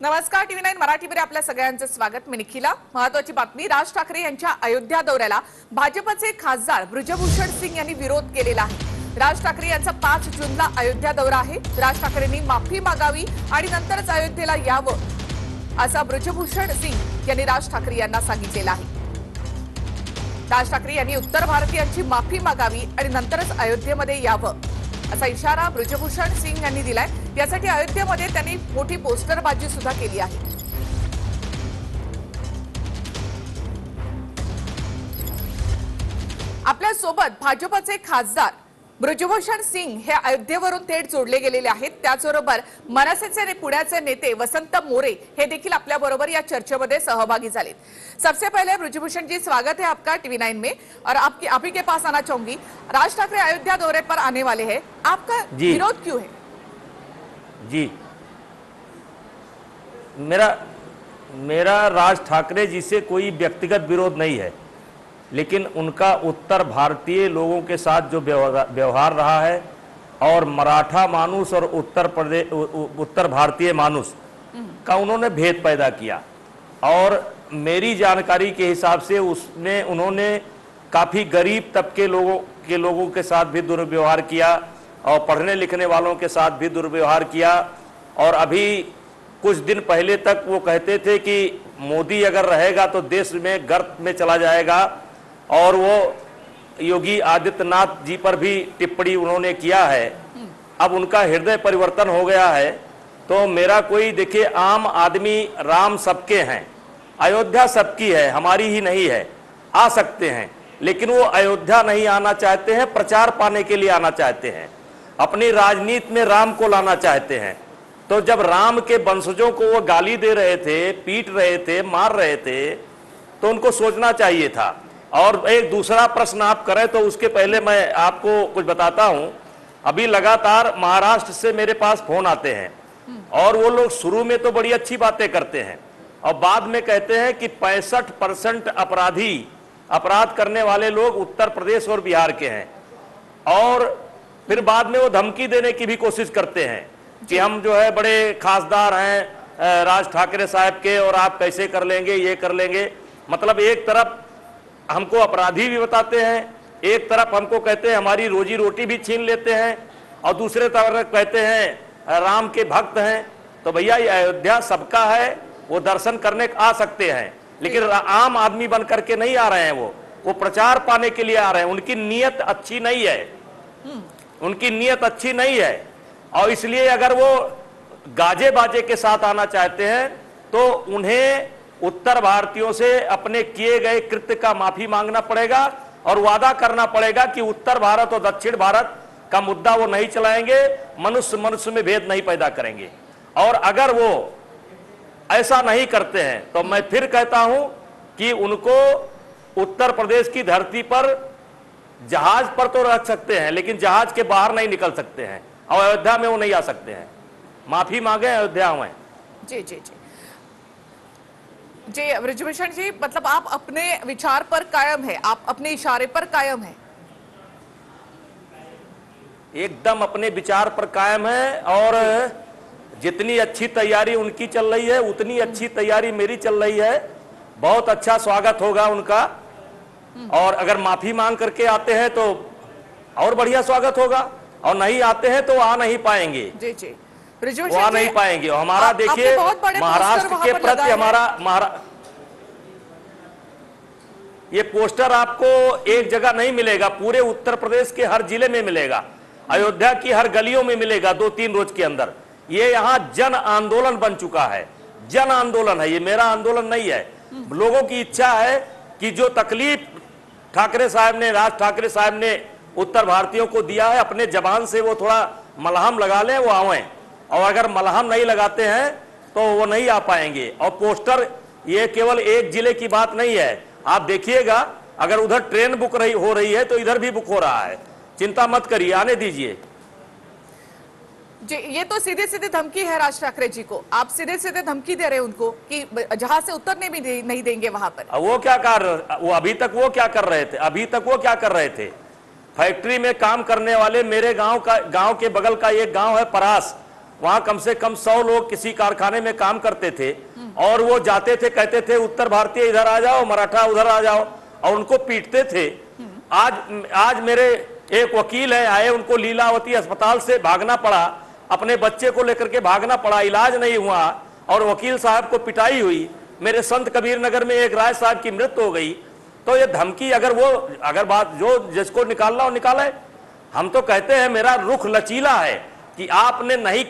नमस्कार, TV9 मराठीमध्ये आपल्या सगळ्यांचं स्वागत। मी निखिला। महत्त्वाची बातमी, राज ठाकरे यांच्या अयोध्या दौऱ्याला भाजपचे खासदार ब्रजभूषण सिंग यांनी विरोध केलेला आहे। राज ठाकरे यांचा 5 जूनला अयोध्या दौरा आहे। राज ठाकरेंनी माफी मागावी आणि नंतरच अयोध्येला यावं, असं ब्रजभूषण सिंग यांनी राज ठाकरे यांना सांगितलेलं आहे। राज ठाकरे यांनी उत्तर भारतीयांची माफी मागावी आणि नंतरच अयोध्येमध्ये यावं, असा इशारा ब्रजभूषण सिंग यांनी दिलाय। यासाठी अयोध्येमध्ये त्यांनी मोठी पोस्टरबाजी सुद्धा केली आहे। आपल्या सोबत भाजपचे खासदार ब्रजभूषण सिंग हे अयोध्येवरून थेट जोडले गेलेले आहेत। त्याचबरोबर मनसेचे पुण्याचे नेते वसंत मोरे हे देखील आपल्या बरोबर या चर्चेमध्ये सहभागी झाले। सबसे पहले ब्रजभूषण जी, स्वागत है आपका TV9 में। और आप ही के पास आना चाहूंगी, राज ठाकरे अयोध्या दौरे पर आने वाले हैं, आपका विरोध क्यों है? जी, मेरा राज ठाकरे जी से कोई व्यक्तिगत विरोध नहीं है, लेकिन उनका उत्तर भारतीय लोगों के साथ जो व्यवहार रहा है और मराठा मानुस और उत्तर भारतीय मानुस का उन्होंने भेद पैदा किया। और मेरी जानकारी के हिसाब से उसमें उन्होंने काफ़ी गरीब तबके लोगों के साथ भी दुर्व्यवहार किया और पढ़ने लिखने वालों के साथ भी दुर्व्यवहार किया। और अभी कुछ दिन पहले तक वो कहते थे कि मोदी अगर रहेगा तो देश में गर्त में चला जाएगा, और वो योगी आदित्यनाथ जी पर भी टिप्पणी उन्होंने किया है। अब उनका हृदय परिवर्तन हो गया है। तो मेरा कोई, देखिए, आम आदमी, राम सबके हैं, अयोध्या सबकी है, हमारी ही नहीं है, आ सकते हैं, लेकिन वो अयोध्या नहीं आना चाहते हैं, प्रचार पाने के लिए आना चाहते हैं, अपनी राजनीति में राम को लाना चाहते हैं। तो जब राम के वंशजों को वो गाली दे रहे थे, पीट रहे थे, मार रहे थे, तो उनको सोचना चाहिए था। और एक दूसरा प्रश्न आप करें तो उसके पहले मैं आपको कुछ बताता हूं। अभी लगातार महाराष्ट्र से मेरे पास फोन आते हैं, और वो लोग शुरू में तो बड़ी अच्छी बातें करते हैं और बाद में कहते हैं कि 65% अपराध करने वाले लोग उत्तर प्रदेश और बिहार के हैं। और फिर बाद में वो धमकी देने की भी कोशिश करते हैं कि हम जो है बड़े खासदार हैं राज ठाकरे साहब के, और आप कैसे कर लेंगे, ये कर लेंगे। मतलब एक तरफ हमको अपराधी भी बताते हैं, एक तरफ हमको कहते हैं हमारी रोजी रोटी भी छीन लेते हैं, और दूसरे तरफ कहते हैं राम के भक्त हैं। तो भैया, ये अयोध्या सबका है, वो दर्शन करने आ सकते हैं, लेकिन आम आदमी बन करके नहीं आ रहे हैं। वो प्रचार पाने के लिए आ रहे हैं। उनकी नीयत अच्छी नहीं है, उनकी नीयत अच्छी नहीं है। और इसलिए अगर वो गाजे बाजे के साथ आना चाहते हैं तो उन्हें उत्तर भारतीयों से अपने किए गए कृत्य का माफी मांगना पड़ेगा और वादा करना पड़ेगा कि उत्तर भारत और दक्षिण भारत का मुद्दा वो नहीं चलाएंगे, मनुष्य में भेद नहीं पैदा करेंगे। और अगर वो ऐसा नहीं करते हैं तो मैं फिर कहता हूं कि उनको उत्तर प्रदेश की धरती पर जहाज पर तो रख सकते हैं, लेकिन जहाज के बाहर नहीं निकल सकते हैं, और अयोध्या में वो नहीं आ सकते हैं। माफी मांगे अयोध्या में। जी जी जी जी, ब्रजभूषण जी, मतलब आप अपने विचार पर कायम है, आप अपने इशारे पर कायम है? एकदम अपने विचार पर कायम है। और जितनी अच्छी तैयारी उनकी चल रही है, उतनी अच्छी तैयारी मेरी चल रही है। बहुत अच्छा स्वागत होगा उनका, और अगर माफी मांग करके आते हैं तो और बढ़िया स्वागत होगा, और नहीं आते हैं तो आ नहीं पाएंगे। जी जी, वो आ नहीं पाएंगे। और हमारा देखिए, महाराष्ट्र के प्रति हमारा ये पोस्टर आपको एक जगह नहीं मिलेगा, पूरे उत्तर प्रदेश के हर जिले में मिलेगा, अयोध्या की हर गलियों में मिलेगा 2-3 रोज के अंदर। ये यहाँ जन आंदोलन बन चुका है, जन आंदोलन है, ये मेरा आंदोलन नहीं है। लोगों की इच्छा है कि जो तकलीफ ठाकरे साहब ने, राज ठाकरे साहब ने उत्तर भारतीयों को दिया है, अपने जबान से वो थोड़ा मलहम लगा लें, वो आवें। और अगर मलहम नहीं लगाते हैं तो वो नहीं आ पाएंगे। और पोस्टर ये केवल एक जिले की बात नहीं है, आप देखिएगा, अगर उधर ट्रेन बुक हो रही है तो इधर भी बुक हो रहा है। चिंता मत करिए, आने दीजिए। जी, ये तो सीधे सीधे धमकी है राज ठाकरे जी को, आप सीधे सीधे धमकी दे रहे हैं उनको कि जहां से उतरने भी नहीं देंगे वहां पर। वो क्या वो अभी तक वो क्या कर रहे थे? अभी तक वो क्या कर रहे थे? फैक्ट्री में काम करने वाले, मेरे गांव के बगल का एक गांव है परास, वहां कम से कम 100 लोग किसी कारखाने में काम करते थे और वो जाते थे, कहते थे उत्तर भारतीय इधर आ जाओ, मराठा उधर आ जाओ, और उनको पीटते थे। आज मेरे एक वकील है, आए, उनको लीलावती अस्पताल से भागना पड़ा, अपने बच्चे को लेकर के भागना पड़ा, इलाज नहीं हुआ और वकील साहब को पिटाई हुई। मेरे संत कबीर नगर में एक राय साहब की मृत्यु हो गई। तो ये धमकी, अगर बात जो जिसको निकालना हो निकाले। हम तो कहते हैं मेरा रुख लचीला है कि आपने नहीं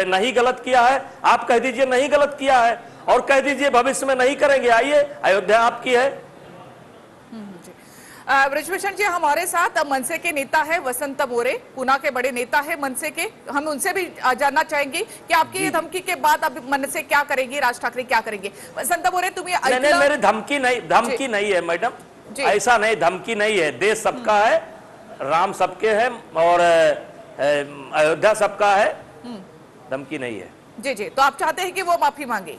नहीं गलत किया है, आप कह दीजिए नहीं गलत किया है और कह दीजिए भविष्य में नहीं करेंगे। आइए, अयोध्या आपकी है। ब्रजभूषण जी, हमारे साथ मनसे के नेता है वसंत मोरे, पूना के बड़े नेता है मनसे के। हम उनसे भी जानना चाहेंगे कि आपकी ये धमकी के बाद अब मनसे क्या करेगी, राज ठाकरे क्या करेंगे। वसंत मोरे, तुम्हें नहीं, मेरी धमकी नहीं है मैडम, ऐसा नहीं, धमकी नहीं है। देश सबका है, राम सबके हैं और अयोध्या सबका है, धमकी नहीं है। जी जी, तो आप चाहते हैं कि वो माफी मांगे?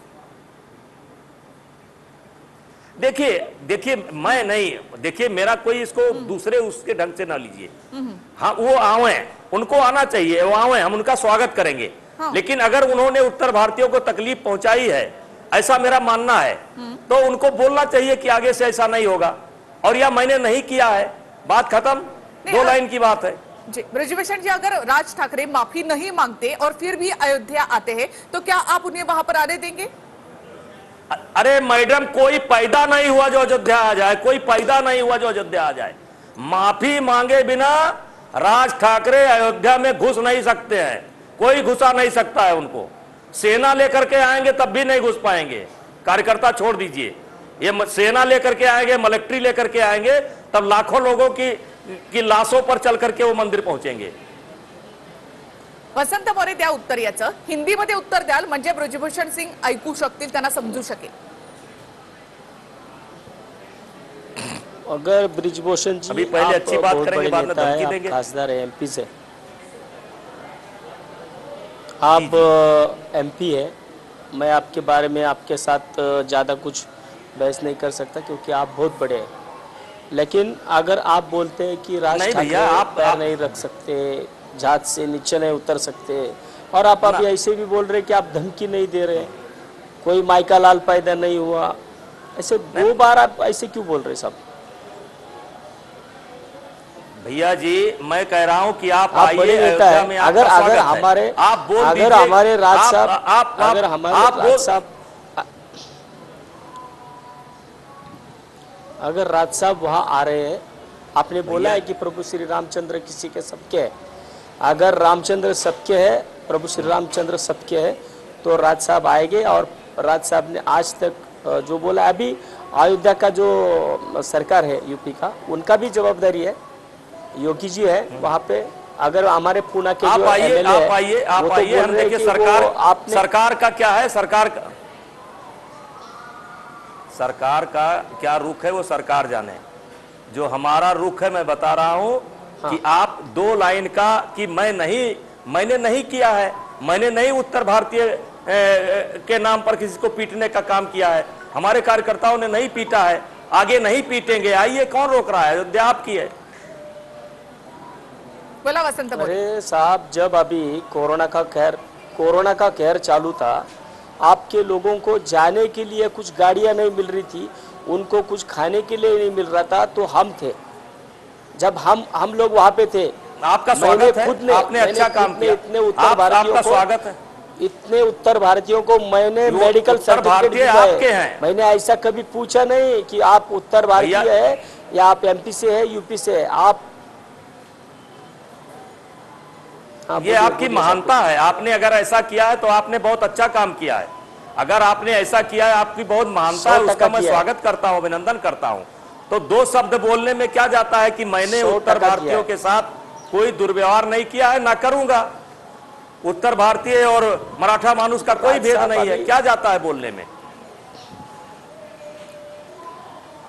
देखिए मैं नहीं, देखिए मेरा कोई इसको दूसरे उसके ढंग से ना लीजिए। हाँ, वो आवे, उनको आना चाहिए, वो आवे, हम उनका स्वागत करेंगे। हाँ। लेकिन अगर उन्होंने उत्तर भारतीयों को तकलीफ पहुंचाई है, ऐसा मेरा मानना है, तो उनको बोलना चाहिए कि आगे से ऐसा नहीं होगा, और या मैंने नहीं किया है, बात खत्म, 2 लाइन की बात है। जी ब्रजभूषण जी, अगर राज ठाकरे माफी नहीं मांगते और फिर भी अयोध्या आते हैं तो क्या आप उन्हें वहां पर आने देंगे? अरे मैडम, कोई पैदा नहीं हुआ जो अयोध्या आ जाए, कोई पैदा नहीं हुआ जो अयोध्या आ जाए। माफी मांगे बिना राज ठाकरे अयोध्या में घुस नहीं सकते हैं, कोई घुसा नहीं सकता है उनको। सेना लेकर के आएंगे तब भी नहीं घुस पाएंगे, कार्यकर्ता छोड़ दीजिए। ये सेना लेकर के आएंगे, मिलिट्री लेकर के आएंगे, तब लाखों लोगों की लाशों पर चल करके वो मंदिर पहुंचेंगे। वसंत मोरे, त्या उत्तर याचं हिंदीमध्ये उत्तर द्याल म्हणजे ब्रजभूषण सिंग ऐकू शकतील, त्यांना समजू शकेल। अगर ब्रिजभूषण जी, अभी पहले अच्छी बात करेंगे, बाद में धमकी देंगे। खासदार है, एमपी से, आप एमपी है, मैं आपके बारे में आपके साथ ज़्यादा कुछ बहस नहीं कर सकता क्योंकि आप बहुत बड़े हैं। लेकिन अगर आप बोलते हैं कि राज ठाकरे आप पैर नहीं रख सकते, जहाज से नीचे नहीं उतर सकते, और आप अभी ऐसे भी बोल रहे कि आप धमकी नहीं दे रहे, कोई माइका लाल पैदा नहीं हुआ, ऐसे 2 बार आप ऐसे क्यों बोल रहे साहब? भैया जी, मैं कह रहा हूं कि आप आइए अयोध्या में, अगर हमारे राज साहब, अगर हमारे राज साहब, अगर राज साहब वहाँ आ रहे हैं, आपने बोला है कि प्रभु श्री रामचंद्र किसी के सबके है, अगर रामचंद्र सबके है, प्रभु श्री रामचंद्र सबके है, तो राज साहब आएंगे। और राज साहब ने आज तक जो बोला, अभी अयोध्या का जो सरकार है यूपी का, उनका भी जवाबदारी है, योगी जी है वहाँ पे। अगर हमारे पूना के जो एमएलए है, आप आइए, हम देखिए सरकार का क्या है, सरकार का क्या रुख है वो सरकार जाने। जो हमारा रुख है, मैं बता रहा हूं कि आप 2 लाइन का कि मैंने नहीं किया है, मैंने नहीं उत्तर भारतीय के नाम पर किसी को पीटने का काम किया है, हमारे कार्यकर्ताओं ने नहीं पीटा है, आगे नहीं पीटेंगे। आइए, कौन रोक रहा है? अयोध्या आपकी है। बोला वसंत। अरे साहब, जब अभी कोरोना का कहर चालू था, आपके लोगों को जाने के लिए कुछ गाड़ियां नहीं मिल रही थी, उनको कुछ खाने के लिए नहीं मिल रहा था, तो हम थे, जब हम लोग वहाँ पे थे। आपका स्वागत है, आपने अच्छा काम किया। इतने उत्तर भारतीयों को स्वागत है, इतने उत्तर भारतीयों को मैंने मेडिकल सर्टिफिकेट आपके हैं। मैंने ऐसा कभी पूछा नहीं कि आप उत्तर भारतीय है या आप एमपी से है, यूपी से है। आप ये आपकी महानता है। आपने अगर ऐसा किया है तो आपने बहुत अच्छा काम किया है। अगर आपने ऐसा किया है, आपकी बहुत महानता है, उसका मैं स्वागत करता हूं, अभिनंदन करता हूं। तो 2 शब्द बोलने में क्या जाता है कि मैंने उत्तर भारतीयों के साथ कोई दुर्व्यवहार नहीं किया है, ना करूंगा। उत्तर भारतीय और मराठा मानुष का कोई भेद नहीं है, क्या जाता है बोलने में?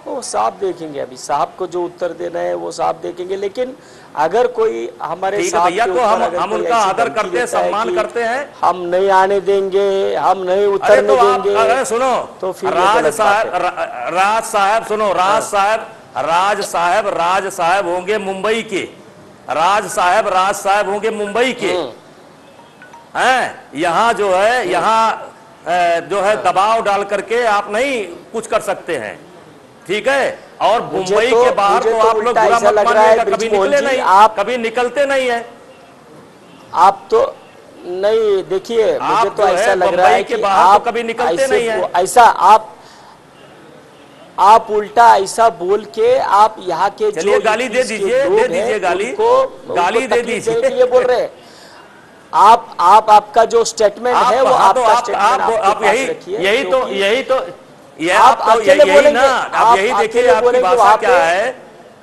वो साहब देखेंगे, अभी साहब को जो उत्तर देना है वो साहब देखेंगे। लेकिन अगर कोई हमारे साथ भैया, तो हम उनका आदर करते हैं, सम्मान करते हैं, हम नहीं आने देंगे, हम नहीं उतरने देंगे। अरे सुनो, तो फिर राज साहब होंगे मुंबई के, राज साहब होंगे मुंबई के। हैं, यहाँ जो है यहाँ जो है दबाव डाल करके आप नहीं कुछ कर सकते हैं, ठीक है। और मुंबई के बाहर तो आप लोग बुरा मत मानिएगा, कभी निकले नहीं, आप कभी निकलते नहीं है। आप तो नहीं, देखिए मुझे तो ऐसा लग रहा है कि आप कभी निकलते नहीं है। ऐसा आप उल्टा ऐसा बोल के आप यहाँ के जो गाली दे दीजिए गाली दे दीजिए के लिए बोल रहे हैं। आपका जो स्टेटमेंट है वो आपका स्टेटमेंट आप यही देखिए आपकी भाषा क्या है।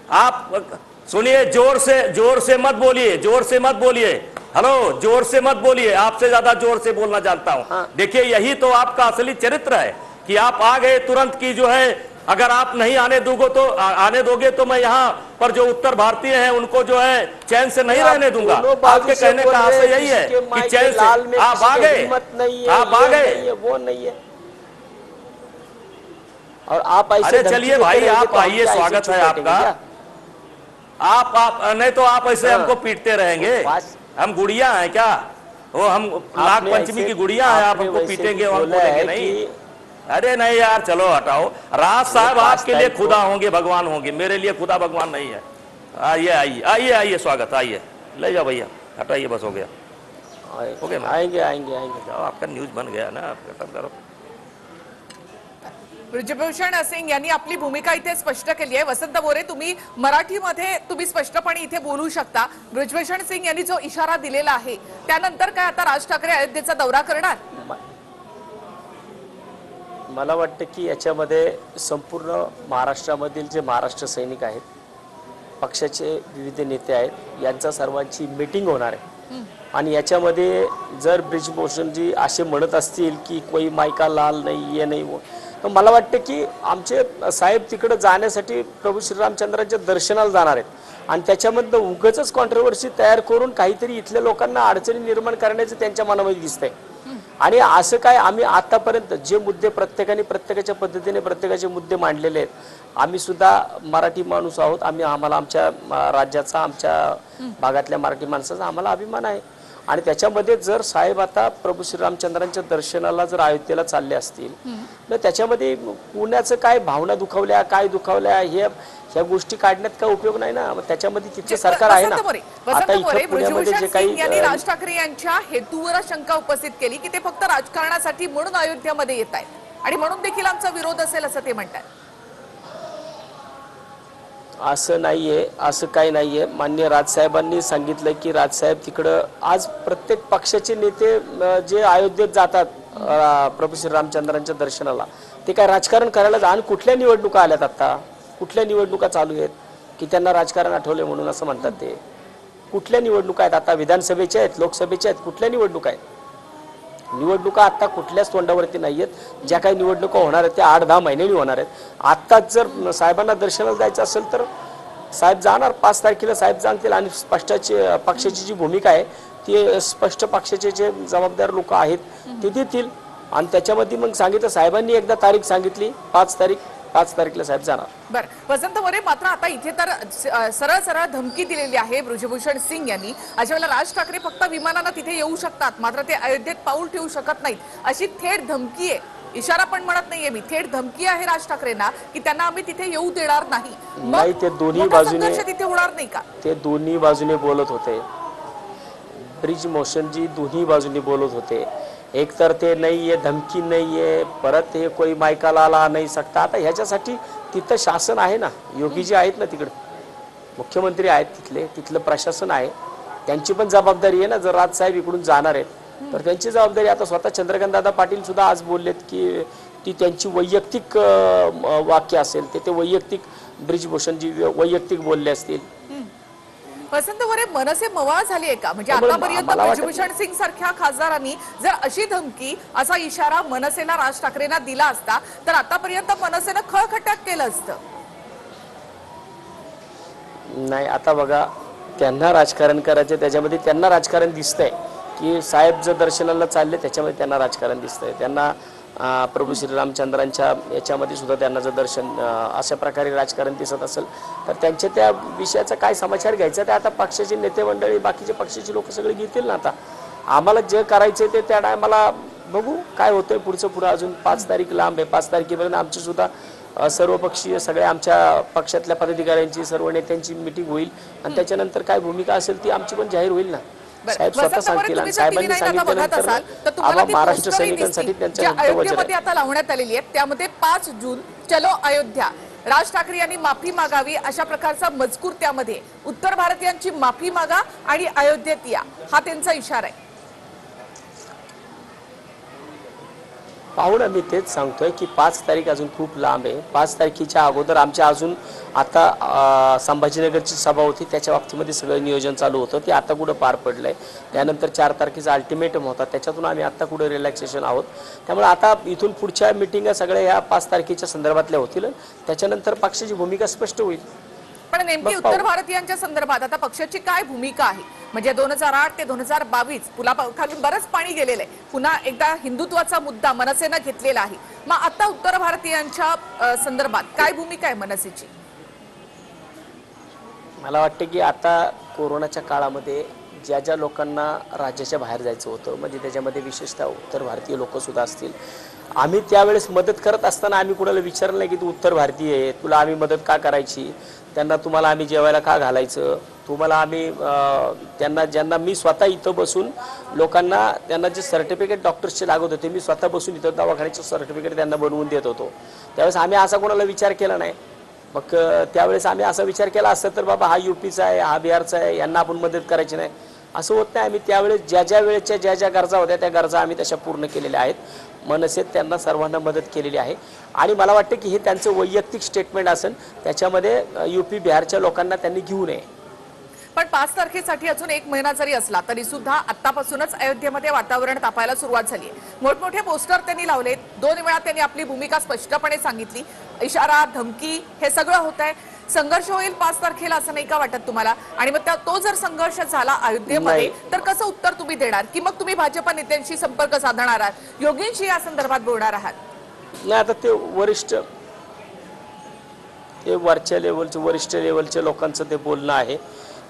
आप सुनिए, जोर से मत बोलिए, हेलो, जोर से मत बोलिए, आपसे ज्यादा जोर से बोलना जानता हूं। हाँ। देखिए यही तो आपका असली चरित्र है कि आप आ गए तुरंत की जो है, अगर आप नहीं आने दोगे तो मैं यहाँ पर जो उत्तर भारतीय हैं उनको जो है चैन से नहीं रहने दूंगा। आपके कहने का आशय यही है कि चैन से आप आ गए, वो नहीं है। और आप ऐसे चलिए भाई, आप आइए, स्वागत है आपका। आप नहीं तो आप ऐसे हमको पीटते रहेंगे। हम गुड़िया हैं क्या? वो हम नाग पंचमी की गुड़िया हैं, आप हमको पीटेंगे और बोलेंगे नहीं? अरे नहीं यार, चलो हटाओ। राज साहब आपके लिए खुदा होंगे, भगवान होंगे, मेरे लिए खुदा भगवान नहीं है। आइए, स्वागत, आइए, ले जाओ भैया, हटाइए, बस हो गया, आएंगे। जाओ, आपका न्यूज बन गया ना, आप खत्म करो। ब्रिजभूषण सिंग यांनी आपली भूमिका इथे स्पष्ट केली आहे। वसंत मोरे, तुम्ही मराठीमध्ये तुम्ही स्पष्टपणे इथे बोलू शकता। ब्रिजभूषण सिंग यांनी जो इशारा दिलेला आहे त्यानंतर काय आता राज ठाकरे अयोध्येचा दौरा करणार? मला वाटतं की याच्यामध्ये संपूर्ण महाराष्ट्रामधील जे महाराष्ट्र सैनिक आहेत, पक्षाचे विविध नेते आहेत, यांचा सर्वांची मीटिंग होणार आहे। आणि याच्यामध्ये जर ब्रिजभूषणजी असे म्हणत असतील की कोई मायका लाल नाही, ये नाही, तर मला वाटतं की आमचे साहेब तिकडे जाण्यासाठी प्रभू श्रीरामचंद्रांच्या दर्शनाला जाणार आहेत आणि त्याच्यामध्ये उगाचच कॉन्ट्रोवर्सी तयार करून काहीतरी इथल्या लोकांना अडचणी निर्माण करण्याचं त्यांच्या मनामध्ये दिसतंय। आणि असं काय, आम्ही आतापर्यंत जे मुद्दे प्रत्येकाच्या पद्धतीने प्रत्येकाचे मुद्दे मांडलेले आहेत, आम्ही सुद्धा मराठी माणूस आहोत, आम्हाला आमच्या राज्याचा, आमच्या भागातल्या मराठी माणसाचा आम्हाला अभिमान आहे। आणि त्याच्यामध्ये जर साहेब आता प्रभू श्रीरामचंद्रांच्या दर्शनाला जर अयोध्येला चालले असतील तर त्याच्यामध्ये पुण्याचं काय भावना दुखावल्या ह्या गोष्टी काढण्यात काय उपयोग नाही ना। त्याच्यामध्ये तिथे सरकार आहे ना। आता इथे पुण्यामध्ये जे काही यांनी राज ठाकरे यांच्या हेतूवर शंका उपस्थित केली की ते फक्त राजकारणासाठी म्हणून अयोध्येमध्ये येत आहेत आणि म्हणून देखील आमचा विरोध असेल असं ते म्हणतात। असं नाहीये, असं काही नाहीये। माननीय राजसाहेबांनी सांगितलं की राजसाहेब तिकडं आज प्रत्येक पक्षाचे नेते जे अयोध्येत जातात प्रभू श्रीरामचंद्रांच्या दर्शनाला, ते काय राजकारण करायला आणि कुठल्या निवडणुका आल्यात, आता कुठल्या निवडणुका चालू आहेत की त्यांना राजकारण आठवले म्हणून असं म्हणतात? ते कुठल्या निवडणुका आहेत? आता विधानसभेच्या आहेत, लोकसभेच्या आहेत, कुठल्या निवडणुका आहेत? निवडणुका आता कुठल्याच तोंडावरती नाहीयेत। ज्या काही निवडणुका होणार आहेत त्या 8-10 महिन्यांनी होणार आहेत। आत्ताच जर साहेबांना दर्शनाला जायचं असेल तर साहेब जाणार, 5 तारखेला साहेब सांगतील आणि पक्षाची जी भूमिका आहे ती स्पष्ट पक्षाचे जे जबाबदार लोक आहेत ते देतील आणि त्याच्यामध्ये मग सांगितलं, साहेबांनी एकदा तारीख सांगितली 5 तारीखला साहेब जाणार। बर, वसंत मोरे, मात्र आता इथे तर सरळ धमकी दिलेली आहे ब्रिजभूषण सिंग यांनी। अशा वेळेला राज ठाकरे फक्त विमानानं तिथे येऊ शकतात, मात्र ते अयोध्येत पाऊल ठेवू शकत नाहीत, अशी थेट धमकी आहे। इशारा पण म्हणत नाहीये मी, थेट धमकी आहे राज ठाकरेंना की त्यांना आम्ही तिथे येऊ देणार नाही। नाही, ते दोन्ही बाजूने तिथे होणार नाही का? ते दोन्ही बाजूने बोलत होते, ब्रिजभूषणजी दोन्ही बाजूने बोलत होते। एक तर ते नाहीये, धमकी नाहीये, परत हे कोई मायका लाला नाही सकता। आता ह्याच्यासाठी तिथं शासन आहे ना, योगीजी आहेत ना, तिकडे मुख्यमंत्री आहेत, तिथलं प्रशासन आहे, त्यांची पण जबाबदारी आहे ना। जर राजसाहेब इकडून जाणार आहेत तर त्यांची जबाबदारी। आता स्वतः चंद्रकांत दादा पाटील सुद्धा आज बोललेत की ती त्यांची वैयक्तिक वाक्य असेल, ते वैयक्तिक ब्रिजभूषणजी वैयक्तिक बोलले असतील। वसंत मोरे, मनसे मवाळ झाली आहे का? म्हणजे आतापर्यंत ब्रिजभूषण सिंग सारख्या खासदारांनी जर अशी धमकी, असा इशारा मनसेला, राज ठाकरेंना दिला असता तर आतापर्यंत मनसेनं खळखटाक केलं असतं। नाही, आता बघा, त्यांना राजकारण करायचं, त्याच्यामध्ये त्यांना राजकारण दिसतंय की साहेब जर दर्शनाला चालले त्याच्यामध्ये त्यांना राजकारण दिसतंय। त्यांना प्रभू श्रीरामचंद्रांच्या याच्यामध्ये सुद्धा त्यांना जर दर्शन अशा प्रकारे राजकारण दिसत असेल तर त्यांच्या त्या विषयाचा काय समाचार घ्यायचा ते आता पक्षाचे नेते मंडळी, बाकीचे पक्षाचे लोक सगळे घेतील ना। आता आम्हाला जे करायचं ते त्या टायमाला बघू काय होतंय पुढं अजून 5 तारीख लांब आहे. 5 तारखेपर्यंत आमची सुद्धा सर्वपक्षीय सगळ्या आमच्या पक्षातल्या पदाधिकाऱ्यांची सर्व नेत्यांची मिटिंग होईल आणि त्याच्यानंतर काय भूमिका असेल ती आमची पण जाहीर होईल ना. साहेब स्वतः सांगतील आणि साहेबांनी सांगितल्यानंतर आम्हा महाराष्ट्र सैनिकांसाठी त्यांच्या अयोध्येमध्ये आता लावण्यात आलेली आहे त्यामध्ये 5 जून चलो अयोध्या, राज ठाकरे यांनी माफी मागावी अशा प्रकारचा मजकूर त्यामध्ये, उत्तर भारतीयांची माफी मागा आणि अयोध्येत या हा त्यांचा इशारा आहे. पाहू ना, मी तेच सांगतोय की 5 तारीख अजून खूप लांब आहे. 5 तारखेच्या अगोदर आमच्या अजून आता संभाजीनगरची सभा होती त्याच्या बाबतीमध्ये सगळं नियोजन चालू होतं ते आता कुठं पार पडलंय. त्यानंतर 4 तारखेचा अल्टिमेटम होता त्याच्यातून आम्ही आता कुठं रिलॅक्सेशन आहोत. त्यामुळे आता इथून पुढच्या मिटिंगा सगळ्या ह्या 5 तारखेच्या संदर्भातल्या होतील. त्याच्यानंतर पक्षाची भूमिका स्पष्ट होईल. पण नेमकी उत्तर भारतीयांच्या संदर्भात आता पक्षाची काय भूमिका आहे? म्हणजे 2008 ते 2022 पुलाखालून बरंच पाणी गेलेलं आहे. पुन्हा एकदा हिंदुत्वाचा मुद्दा मनसेनं घेतलेला आहे. मग आता उत्तर भारतीयांच्या संदर्भात काय भूमिका आहे मनसेची? मला वाटतं की आता कोरोनाच्या काळामध्ये ज्या लोकांना राज्याच्या बाहेर जायचं होतं म्हणजे त्याच्यामध्ये विशेषतः उत्तर भारतीय लोक सुद्धा असतील, आम्ही त्यावेळेस मदत करत असताना आम्ही कुणाला विचारलं नाही की तू उत्तर भारतीय आहे तुला आम्ही मदत का करायची, त्यांना तुम्हाला आम्ही जेवायला का घालायचं, तुम्हाला आम्ही त्यांना ज्यांना मी स्वतः इथं बसून लोकांना त्यांना जे सर्टिफिकेट डॉक्टर्सचे लागत होते मी स्वतः बसून इथं दवाखान्याचे सर्टिफिकेट त्यांना बनवून देत होतो. त्यावेळेस आम्ही असा कोणाला विचार केला नाही. मग त्यावेळेस आम्ही असा विचार केला असता तर बाबा हा यूपीचा आहे हा बिहारचा आहे यांना आपण मदत करायची नाही असं होत नाही. आम्ही त्यावेळेस ज्या वेळेच्या ज्या गरजा होत्या त्या गरजा आम्ही तशा पूर्ण केलेल्या आहेत. मनसेत त्यांना सर्वांना मदत केलेली आहे आणि मला वाटतं की हे त्यांचं वैयक्तिक स्टेटमेंट असेल त्याच्यामध्ये यूपी बिहारच्या लोकांना त्यांनी घेऊ नये. पण 5 तारखेसाठी अजून 1 महिना जरी असला तरी सुद्धा आतापासूनच अयोध्येमध्ये वातावरण तापायला सुरुवात झाली आहे. मोठमोठे पोस्टर त्यांनी लावलेत. 2 वेळा त्यांनी आपली भूमिका स्पष्टपणे सांगितली. इशारा धमकी हे सगळं होत आहे. संघर्ष होईल 5 तारखेला असं नाही का वाटत तुम्हाला? आणि मग तो जर संघर्ष झाला अयोध्येमध्ये तर कसं उत्तर तुम्ही देणार की मग तुम्ही भाजपा नेत्यांशी संपर्क साधणार आहात, योगींशी या संदर्भात बोलणार आहात? नाही, आता ते वरच्या लेवलचे वरिष्ठ लेवलच्या लोकांचं ते बोलणं आहे.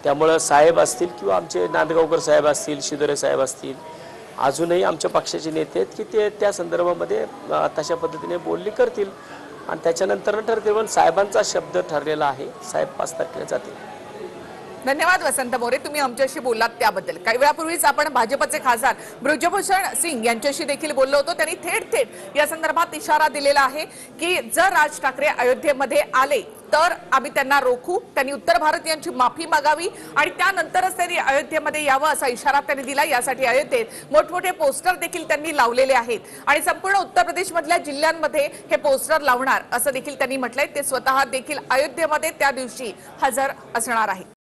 त्यामुळं साहेब असतील किंवा आमचे नांदगावकर साहेब असतील, शिदोरे साहेब असतील, अजूनही आमच्या पक्षाचे नेते आहेत की ते त्या संदर्भामध्ये तशा पद्धतीने बोलणी करतील आणि त्याच्यानंतर ठरतील. पण साहेबांचा शब्द ठरलेला आहे. साहेब 5 तारखेला जातील. धन्यवाद वसंत मोरे, तुम्ही आमच्याशी बोललात त्याबद्दल. काही वेळापूर्वीच आपण भाजपचे खासदार ब्रिजभूषण सिंग यांच्याशी देखील बोललो होतो. त्यांनी थेट या संदर्भात इशारा दिलेला आहे की जर राज ठाकरे अयोध्येमध्ये आले तर आम्ही त्यांना रोखू. त्यांनी उत्तर भारतीयांची माफी मागावी आणि त्यानंतरच त्यांनी अयोध्येमध्ये यावं असा इशारा त्यांनी दिला. यासाठी अयोध्येत मोठमोठे पोस्टर देखील त्यांनी लावलेले आहेत आणि संपूर्ण उत्तर प्रदेशमधल्या जिल्ह्यांमध्ये हे पोस्टर लावणार असं देखील त्यांनी म्हटलंय. ते स्वतः देखील अयोध्येमध्ये त्या दिवशी हजर असणार आहेत.